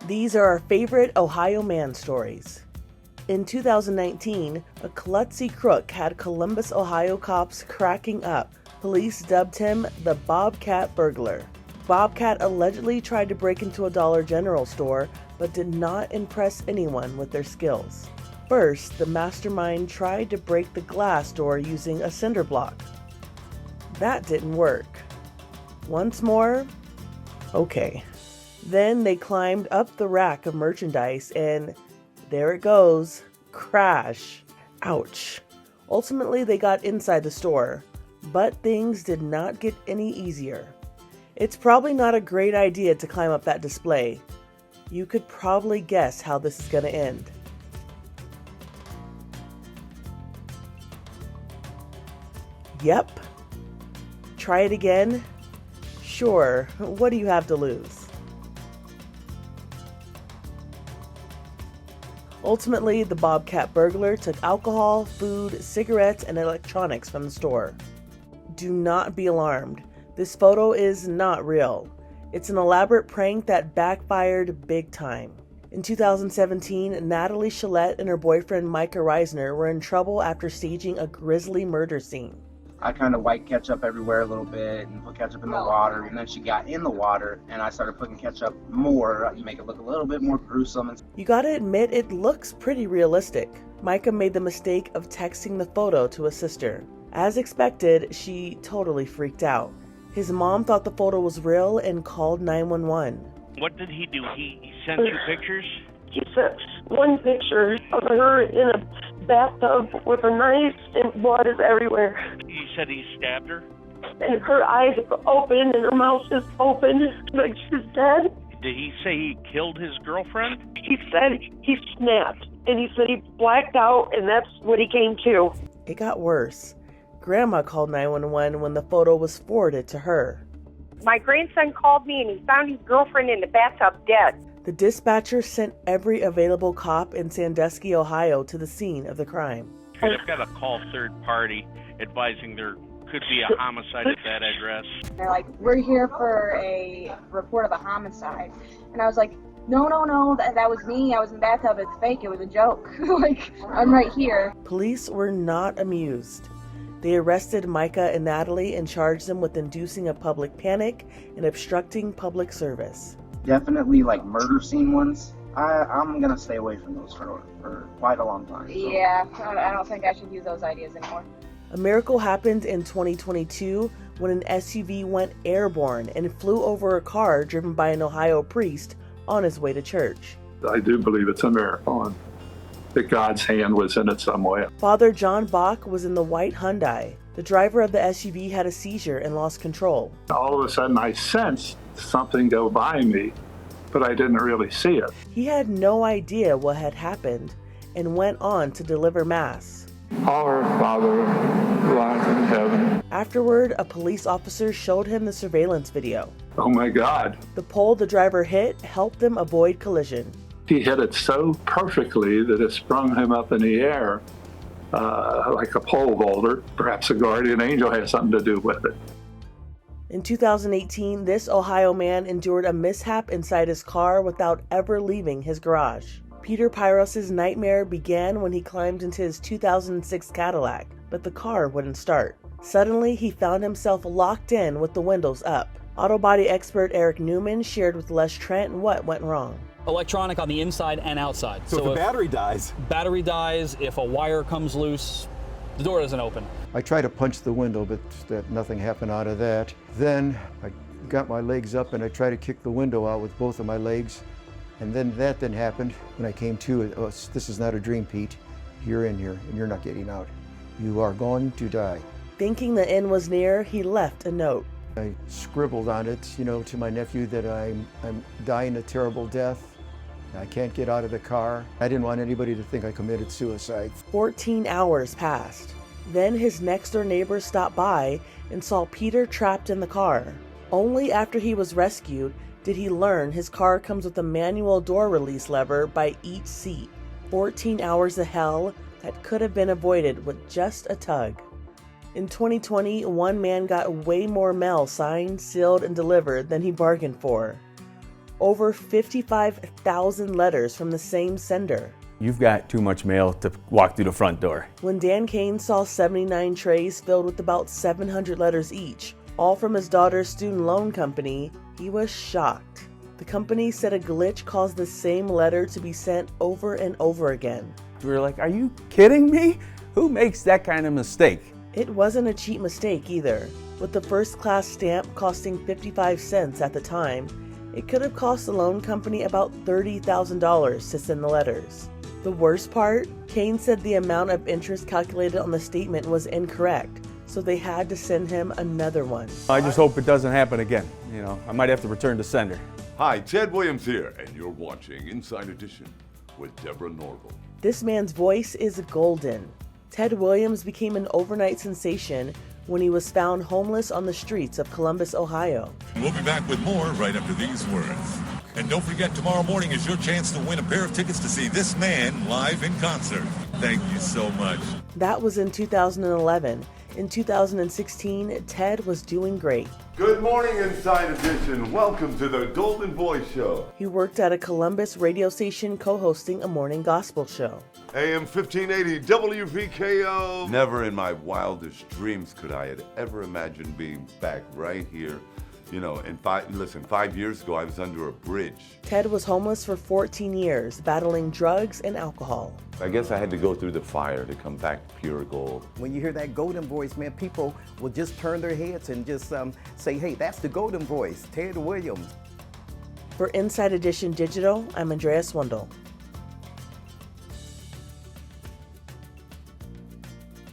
These are our favorite Ohio man stories. In 2019, a klutzy crook had Columbus, Ohio cops cracking up. Police dubbed him the Bobcat Burglar. Bobcat allegedly tried to break into a Dollar General store, but did not impress anyone with their skills. First, the mastermind tried to break the glass door using a cinder block. That didn't work. Once more, okay. Then they climbed up the rack of merchandise and there it goes. Crash. Ouch. Ultimately, they got inside the store, but things did not get any easier. It's probably not a great idea to climb up that display. You could probably guess how this is going to end. Yep. Try it again? Sure. What do you have to lose? Ultimately, the Bobcat Burglar took alcohol, food, cigarettes, and electronics from the store. Do not be alarmed. This photo is not real. It's an elaborate prank that backfired big time. In 2017, Nataleigh Schlette and her boyfriend Micah Risner were in trouble after staging a grisly murder scene. I kind of wiped ketchup everywhere a little bit and put ketchup in the water, and then she got in the water and I started putting ketchup more to make it look a little bit more gruesome. You gotta admit, it looks pretty realistic. Micah made the mistake of texting the photo to his sister. As expected, she totally freaked out. His mom thought the photo was real and called 911. What did he do? He sent you pictures? He sent one picture of her in a bathtub with a knife and blood is everywhere. You said he stabbed her? And her eyes are open and her mouth is open like she's dead. Did he say he killed his girlfriend? He said he snapped and he said he blacked out and that's what he came to. It got worse. Grandma called 911 when the photo was forwarded to her. My grandson called me and he found his girlfriend in the bathtub dead. The dispatcher sent every available cop in Sandusky, Ohio to the scene of the crime. I've got to call third party advising there could be a homicide at that address. They're like, we're here for a report of a homicide. And I was like, no, that was me. I was in the bathtub. It's fake. It was a joke. Like, I'm right here. Police were not amused. They arrested Micah and Nataleigh and charged them with inducing a public panic and obstructing public service. Definitely like murder scene ones. I'm going to stay away from those for quite a long time. So. Yeah, I don't think I should use those ideas anymore. A miracle happened in 2022 when an SUV went airborne and flew over a car driven by an Ohio priest on his way to church. I do believe it's a miracle and that God's hand was in it some way. Father John Bach was in the white Hyundai. The driver of the SUV had a seizure and lost control. All of a sudden I sensed something go by me, but I didn't really see it. He had no idea what had happened and went on to deliver Mass. Our Father, who art in heaven. Afterward, a police officer showed him the surveillance video. Oh my God. The pole the driver hit helped them avoid collision. He hit it so perfectly that it sprung him up in the air like a pole vaulter. Perhaps a guardian angel has something to do with it. In 2018, this Ohio man endured a mishap inside his car without ever leaving his garage. Peter Pyros' nightmare began when he climbed into his 2006 Cadillac, but the car wouldn't start. Suddenly, he found himself locked in with the windows up. Auto body expert Eric Newman shared with Les Trent what went wrong. Electronic on the inside and outside. So if the battery dies? Battery dies, if a wire comes loose, the door doesn't open. I tried to punch the window, but nothing happened out of that. Then I got my legs up and I tried to kick the window out with both of my legs. And then that then happened when I came to, this is not a dream, Pete. You're in here and you're not getting out. You are going to die. Thinking the end was near, he left a note. I scribbled on it, to my nephew that I'm dying a terrible death. I can't get out of the car. I didn't want anybody to think I committed suicide. 14 hours passed. Then his next-door neighbor stopped by and saw Peter trapped in the car. Only after he was rescued did he learn his car comes with a manual door release lever by each seat. 14 hours of hell that could have been avoided with just a tug. In 2020, one man got way more mail signed, sealed, and delivered than he bargained for. over 55,000 letters from the same sender. You've got too much mail to walk through the front door. When Dan Kane saw 79 trays filled with about 700 letters each, all from his daughter's student loan company, he was shocked. The company said a glitch caused the same letter to be sent over and over again. We were like, are you kidding me? Who makes that kind of mistake? It wasn't a cheap mistake either. With the first class stamp costing 55 cents at the time, it could have cost the loan company about $30,000 to send the letters. The worst part, Kane said the amount of interest calculated on the statement was incorrect, so they had to send him another one. I just hope it doesn't happen again. You know, I might have to return to sender. Hi, Ted Williams here, and you're watching Inside Edition with Deborah Norville. This man's voice is golden. Ted Williams became an overnight sensation when he was found homeless on the streets of Columbus, Ohio. We'll be back with more right after these words. And don't forget, tomorrow morning is your chance to win a pair of tickets to see this man live in concert. Thank you so much. That was in 2011. In 2016, Ted was doing great. Good morning, Inside Edition. Welcome to the Golden Voice Show. He worked at a Columbus radio station co-hosting a morning gospel show. AM 1580 WVKO. Never in my wildest dreams could I have ever imagined being back right here. You know, and 5 years ago, I was under a bridge. Ted was homeless for 14 years, battling drugs and alcohol. I guess I had to go through the fire to come back to pure gold. When you hear that golden voice, man, people will just turn their heads and just say, hey, that's the golden voice, Ted Williams. For Inside Edition Digital, I'm Andrea Swindall.